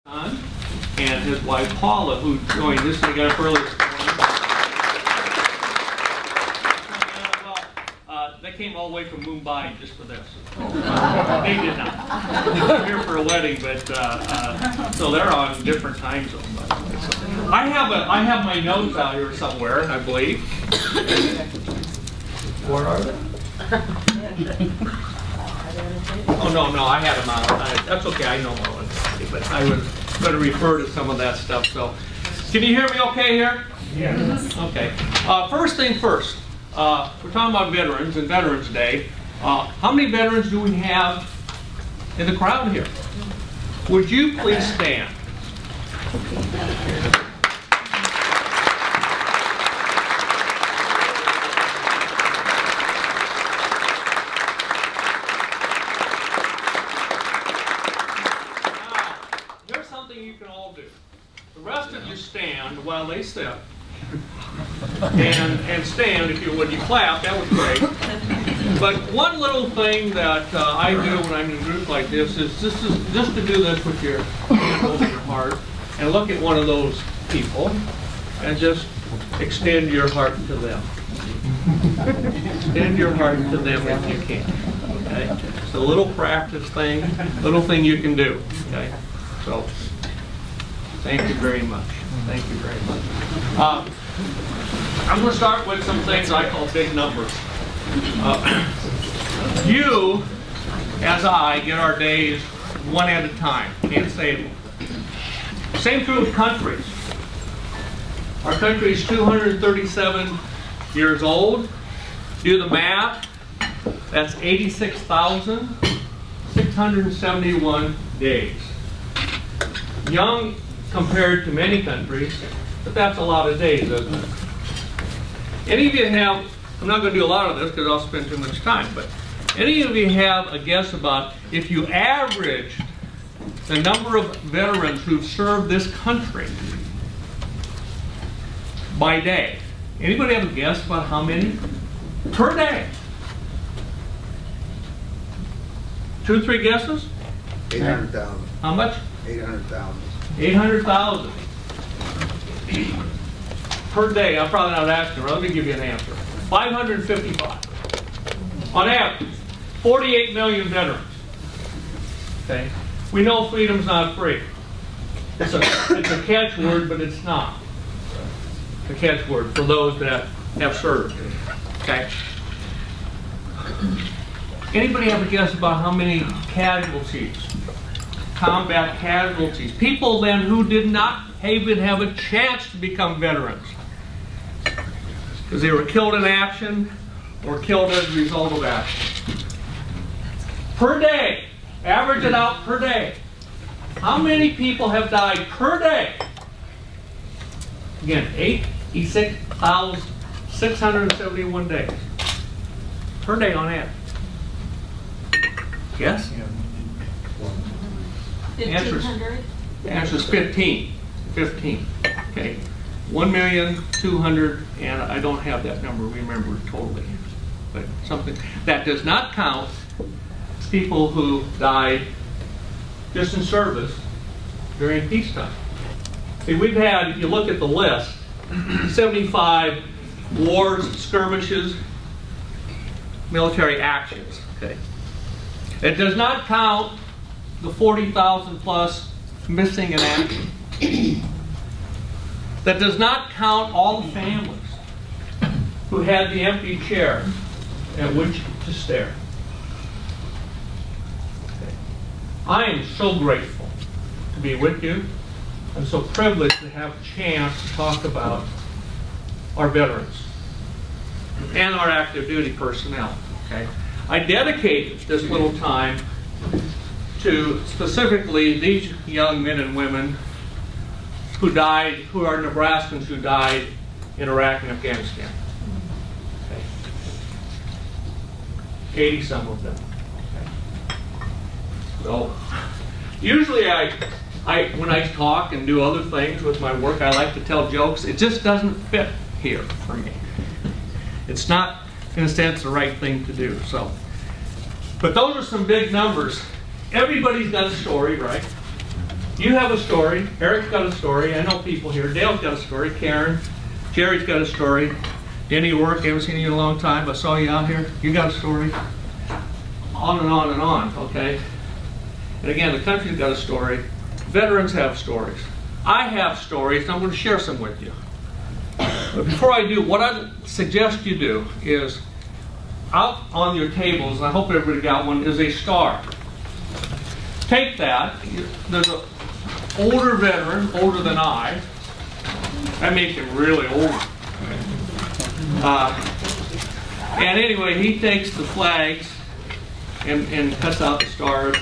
and his wife Paula, who joined us. They got up early this morning. They came all the way from Mumbai just for this. They did not. They're here for a wedding, but so they're on different time zones. I have my notes out here somewhere, I believe. Where are they? Oh no, I had them out. That's okay. I know more ones already, but I was going to refer to some of that stuff. So, can you hear me okay here? Yes. Okay. First thing first. We're talking about veterans and Veterans Day. How many veterans do we have in the crowd here? Would you please stand? You can all do. The rest of you stand while they sit. And stand if you would. You clap, that was great. But one little thing that I do when I'm in a group like this is just to do this with your hand over your heart and look at one of those people and just extend your heart to them. Extend your heart to them if you can. Okay? It's a little practice thing, little thing you can do. Okay? So, thank you very much. Thank you very much. I'm going to start with some things I call big numbers. You, as I, get our days one at a time. Can't save them. Same true with countries. Our country is 237 years old. Do the math. That's 86,671 days. Young compared to many countries, but that's a lot of days, isn't it? Any of you have, I'm not going to do a lot of this because I'll spend too much time, but any of you have a guess about if you averaged the number of veterans who've served this country by day? Anybody have a guess about how many? Per day? 2 or 3 guesses? 800,000. How much? 800,000. 800,000 per day. I'm probably not asking. Let me give you an answer. 555 on average. 48 million veterans. Okay. We know freedom's not free. It's a catchword, but it's not. A catchword for those that have served. Okay. Anybody have a guess about how many casualties? Combat casualties. People then who did not even have a chance to become veterans because they were killed in action or killed as a result of action. Per day, average it out per day. How many people have died per day? Again, 86,671 days. Per day on average. Yes? 1,500? The answer is 15. 15. Okay. 1,200,000, and I don't have that number remembered totally. But something that does not count people who died just in service during peacetime. See, we've had, if you look at the list, 75 wars, skirmishes, military actions. Okay. It does not count the 40,000 plus missing in action. That does not count all the families who had the empty chair at which to stare. Okay. I am so grateful to be with you. I'm so privileged to have a chance to talk about our veterans and our active duty personnel. Okay. I dedicated this little time to specifically these young men and women who died, who are Nebraskans who died in Iraq and Afghanistan. Okay. 80 some of them. Okay. So, usually when I talk and do other things with my work, I like to tell jokes. It just doesn't fit here for me. It's not, in a sense, the right thing to do. So, but those are some big numbers. Everybody's got a story, right? You have a story. Eric's got a story. I know people here. Dale's got a story. Karen. Jerry's got a story. Denny work. Haven't seen you in a long time. I saw you out here. You got a story. On and on and on, okay? And again, the country's got a story. Veterans have stories. I have stories, and I'm going to share some with you. But before I do, what I suggest you do is, out on your tables, and I hope everybody got one, is a star. Take that. There's an older veteran, older than I. That makes him really old. And anyway, he takes the flags and cuts out the stars,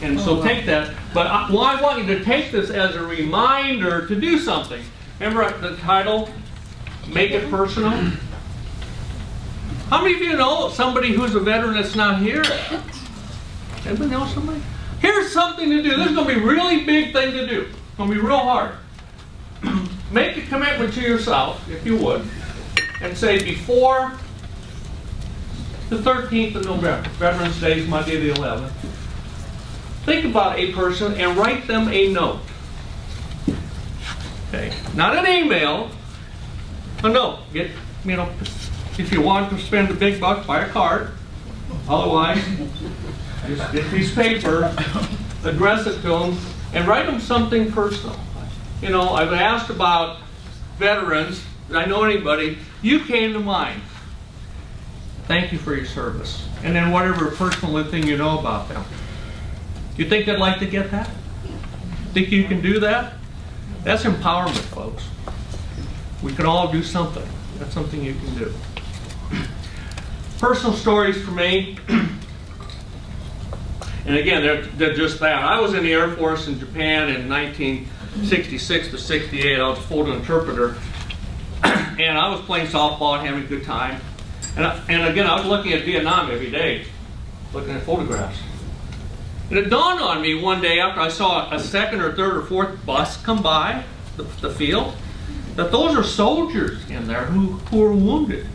and so take that. But I want you to take this as a reminder to do something. Remember the title, Make It Personal? How many of you know somebody who's a veteran that's not here? Anybody know somebody? Here's something to do. This is going to be a really big thing to do. It's going to be real hard. Make a commitment to yourself, if you would, and say before the 13th of November, Veterans Day is Monday the 11th, think about a person and write them a note. Okay, not an email, a note. Get, you know, if you want to spend the big bucks, buy a card. Otherwise, just get a piece of paper, address it to them, and write them something personal. You know, I've asked about veterans. Did I know anybody? You came to mind. Thank you for your service. And then whatever personal thing you know about them. You think they'd like to get that? Think you can do that? That's empowerment, folks. We can all do something. That's something you can do. Personal stories for me. And again, they're just that. I was in the Air Force in Japan in 1966 to 68. I was a photo interpreter. And I was playing softball and having a good time. And again, I was looking at Vietnam every day, looking at photographs. And it dawned on me one day after I saw a second or third or fourth bus come by the field, that those are soldiers in there who were wounded.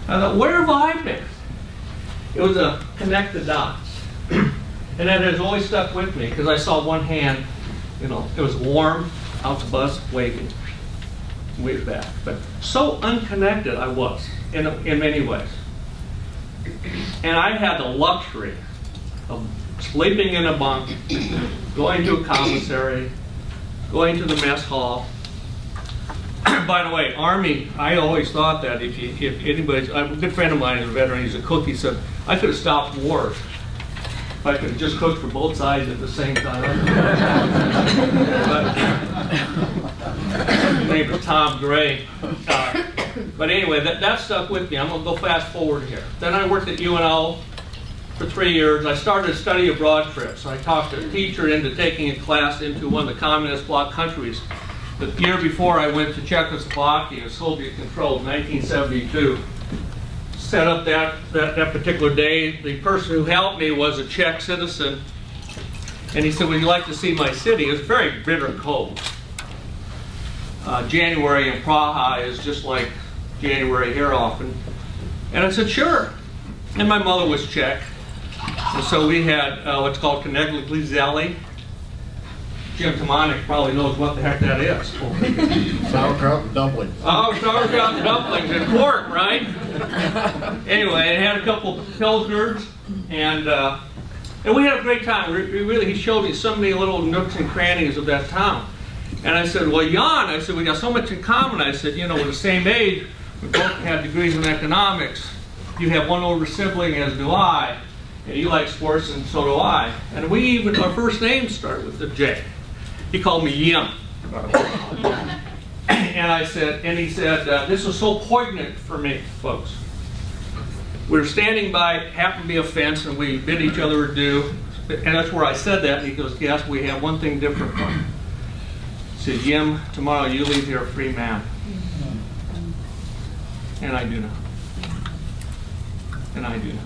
I thought, where have I been? It was a connect the dots. And that has always stuck with me, because I saw one hand, you know, it was warm, out the bus, waving, waved back. But so unconnected I was in many ways. And I had the luxury of sleeping in a bunk, going to a commissary, going to the mess hall. By the way, Army, I always thought that if anybody's, a good friend of mine is a veteran, he's a cook, he said, I could have stopped wars if I could have just cooked for both sides at the same time. His name was Tom Gray. But anyway, that stuck with me. I'm going to go fast forward here. Then I worked at UNO for 3 years. I started a study abroad trip. So I talked a teacher into taking a class into one of the communist bloc countries. The year before I went to Czechoslovakia, Soviet controlled, 1972. Set up that particular day. The person who helped me was a Czech citizen. And he said, would you like to see my city? It was very bitter cold. January in Praha is just like January here often. And I said, sure. And my mother was Czech. And so we had what's called Konegli Zeli. Jim Tomanik probably knows what the heck that is. Sauerkraut and dumplings. Oh, sauerkraut and dumplings and pork, right? Anyway, it had a couple of pilsners, and we had a great time. He showed me so many little nooks and crannies of that town. And I said, well, Jan, I said, we got so much in common. I said, you know, we're the same age. We both had degrees in economics. You have one older sibling, as do I. And you like sports, and so do I. And we even, our first names start with the J. He called me Yim. And he said, this was so poignant for me, folks. We were standing by, happened to be a fence, and we bid each other adieu. And that's where I said that. And he goes, yes, we have one thing different. He said, Yim, tomorrow you leave here a free man. And I do not. And I do not.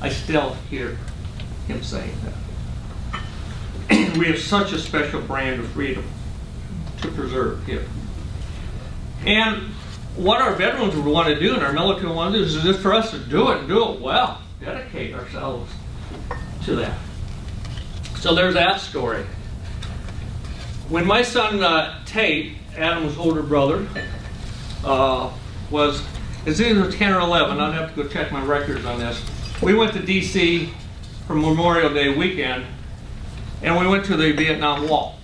I still hear him saying that. We have such a special brand of freedom to preserve here. And what our veterans would want to do and our military want to do is just for us to do it and do it well. Dedicate ourselves to that. So there's that story. When my son Tate, Adam's older brother, is either 10 or 11, I'd have to go check my records on this. We went to D.C. for Memorial Day weekend, and we went to the Vietnam Wall.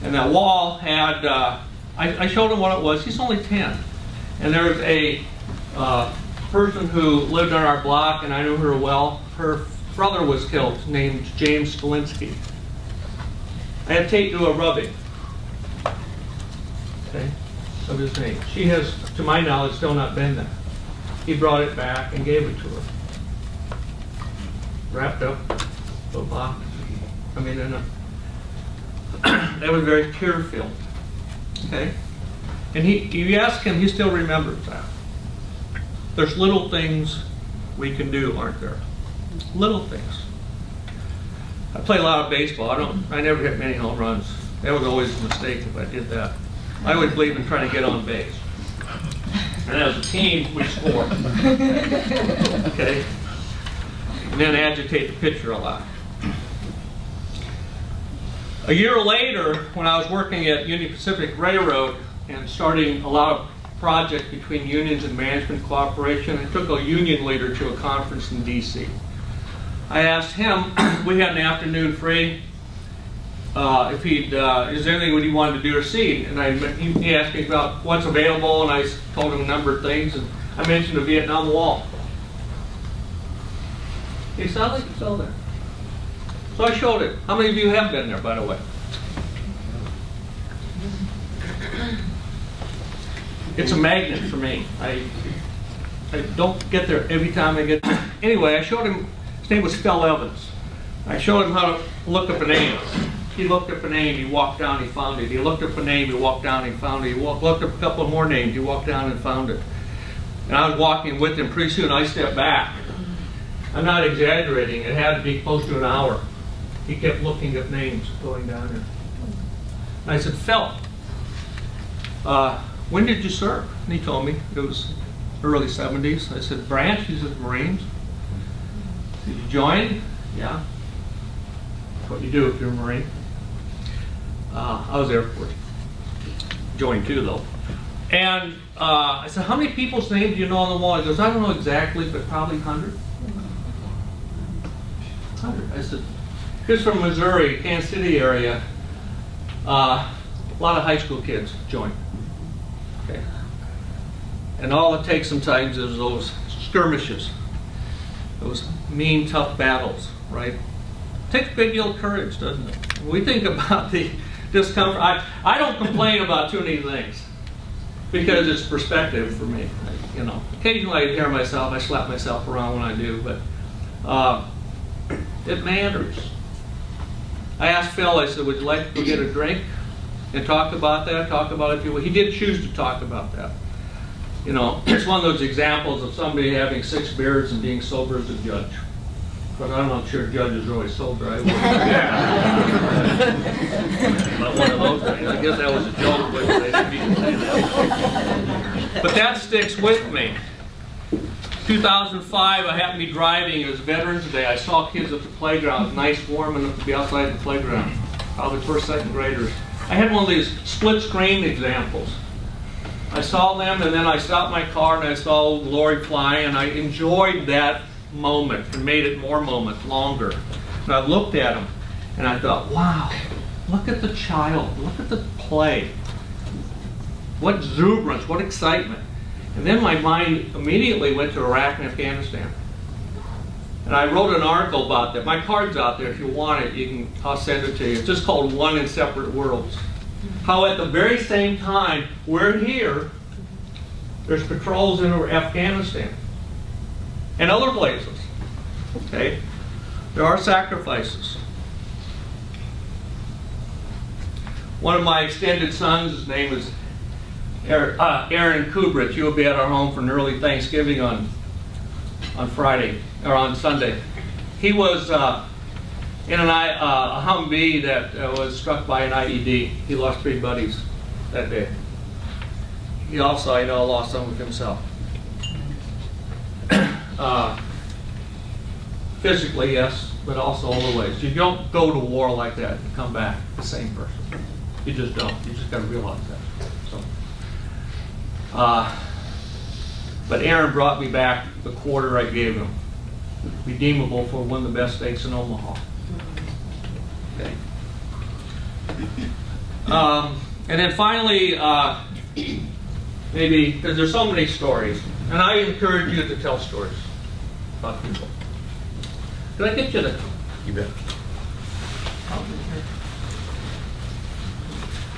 And that wall had, I showed him what it was. He's only 10. And there was a person who lived on our block, and I knew her well. Her brother was killed, named James Skalinsky. I had Tate do a rubbing, okay, of his name. She has, to my knowledge, still not been there. He brought it back and gave it to her. Wrapped up, a box. I mean, that was very tear-filled, okay? And you ask him, he still remembers that. There's little things we can do, aren't there? Little things. I play a lot of baseball. I never hit many home runs. That was always a mistake if I did that. I always believe in trying to get on base. And as a team, we score. Okay? And then agitate the pitcher a lot. A year later, when I was working at Union Pacific Railroad and starting a lot of projects between unions and management cooperation, I took a union leader to a conference in D.C. I asked him, we had an afternoon free, if is there anything he wanted to do or see? And he asked me about what's available, and I told him a number of things, and I mentioned the Vietnam Wall. He said, I'd like to sell there. So I showed it. How many of you have been there, by the way? It's a magnet for me. I don't get there every time I get there. Anyway, I showed him. His name was Phil Evans. I showed him how to look up a name. He looked up a name, he walked down, he found it. He looked up a name, he walked down, he found it. He looked up a couple more names, he walked down and found it. And I was walking with him. Pretty soon I stepped back. I'm not exaggerating. It had to be close to an hour. He kept looking at names going down there. And I said, Phil, when did you serve? And he told me it was early 70s. I said, branch? He said, Marines. Did you join? Yeah. That's what you do if you're a Marine. I was Air Force. Joined too, though. And I said, how many people's names do you know on the wall? He goes, I don't know exactly, but probably 100. 100. I said, he's from Missouri, Kansas City area. A lot of high school kids join. Okay. And all it takes sometimes is those skirmishes, those mean, tough battles, right? It takes a big deal of courage, doesn't it? When we think about the discomfort. I don't complain about too many things because it's perspective for me. Occasionally I hear myself, I slap myself around when I do, but it matters. I asked Phil, I said, would you like to go get a drink and talk about that? Talk about it if you will. He did choose to talk about that. It's one of those examples of somebody having 6 beers and being sober as a judge. But I'm not sure a judge is really sober. I not one of those things. I guess that was a joke, but they didn't mean to say that. But that sticks with me. 2005, I happened to be driving. It was Veterans Day. I saw kids at the playground. It was nice, warm enough to be outside the playground. Probably first, second graders. I had one of these split screen examples. I saw them, and then I stopped my car and I saw Old Glory fly, and I enjoyed that moment and made it more moments, longer. And I looked at them and I thought, wow, look at the child, look at the play. What exuberance, what excitement. And then my mind immediately went to Iraq and Afghanistan. And I wrote an article about that. My card's out there if you want it, I'll send it to you. It's just called One in Separate Worlds. How at the very same time we're here, there's patrols in Afghanistan and other places. Okay? There are sacrifices. One of my extended sons, his name is Aaron Kubrich. He will be at our home for an early Thanksgiving on Friday, or on Sunday. He was in a Humvee that was struck by an IED. He lost 3 buddies that day. He also, I know, lost some of himself. Physically, yes, but also all the ways. You don't go to war like that and come back the same person. You just don't. You just got to realize that. So, but Aaron brought me back the quarter I gave him, redeemable for one of the best steaks in Omaha. Okay. And then finally, maybe, because there's so many stories, and I encourage you to tell stories about people. Can I get you to? You bet.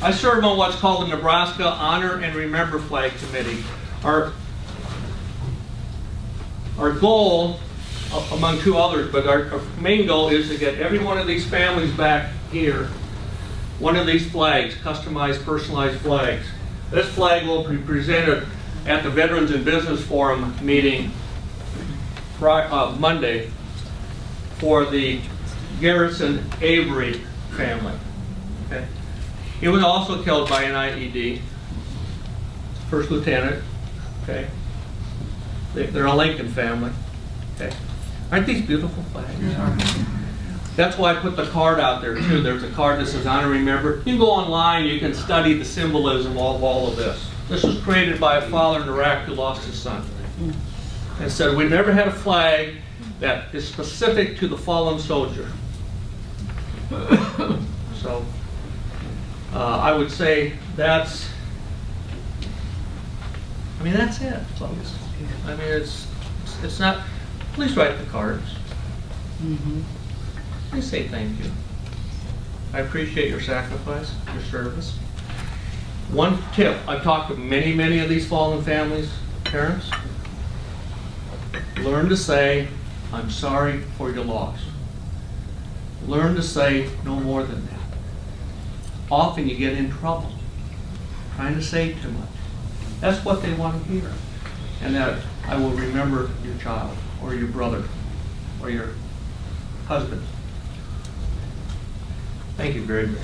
I serve on what's called the Nebraska Honor and Remember Flag Committee. Our goal, among two others, but our main goal is to get every one of these families back here one of these flags, customized, personalized flags. This flag will be presented at the Veterans in Business Forum meeting Monday for the Garrison Avery family. Okay. He was also killed by an IED, first lieutenant. Okay. They're a Lincoln family. Okay. Aren't these beautiful flags? That's why I put the card out there too. There's a card that says Honor Remember. You can go online, you can study the symbolism of all of this. This was created by a father in Iraq who lost his son. And said, we've never had a flag that is specific to the fallen soldier. So I would say that's it, folks. I mean, it's not, please write the cards. Please say thank you. I appreciate your sacrifice, your service. One tip, I've talked to many of these fallen families, parents. Learn to say, I'm sorry for your loss. Learn to say no more than that. Often you get in trouble trying to say too much. That's what they want to hear. And that I will remember your child or your brother or your husband. Thank you very much.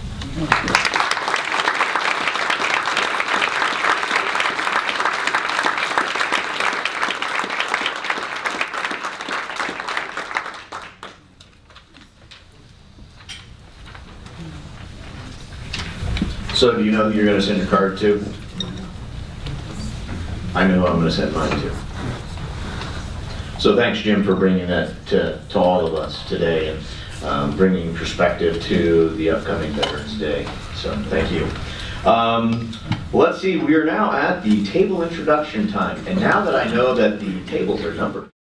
So do you know who you're going to send your card to? I know who I'm going to send mine to. So thanks, Jim, for bringing that to all of us today and bringing perspective to the upcoming Veterans Day. So thank you. Let's see, we are now at the table introduction time. And now that I know that the tables are numbered,